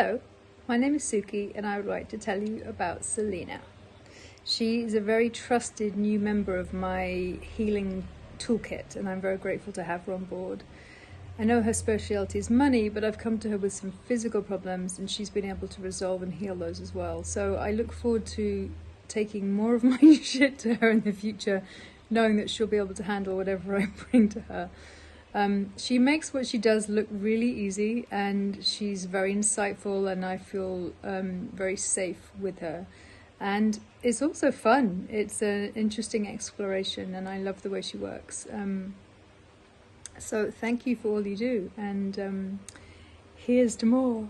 Hello, my name is Suki and I would like to tell you about Selena. She is a very trusted new member of my healing toolkit and I'm very grateful to have her on board. I know her specialty is money, but I've come to her with some physical problems and she's been able to resolve and heal those as well. So I look forward to taking more of my shit to her in the future, knowing that she'll be able to handle whatever I bring to her. She makes what she does look really easy and she's very insightful and I feel very safe with her. And it's also fun. It's an interesting exploration and I love the way she works. So thank you for all you do and here's to more.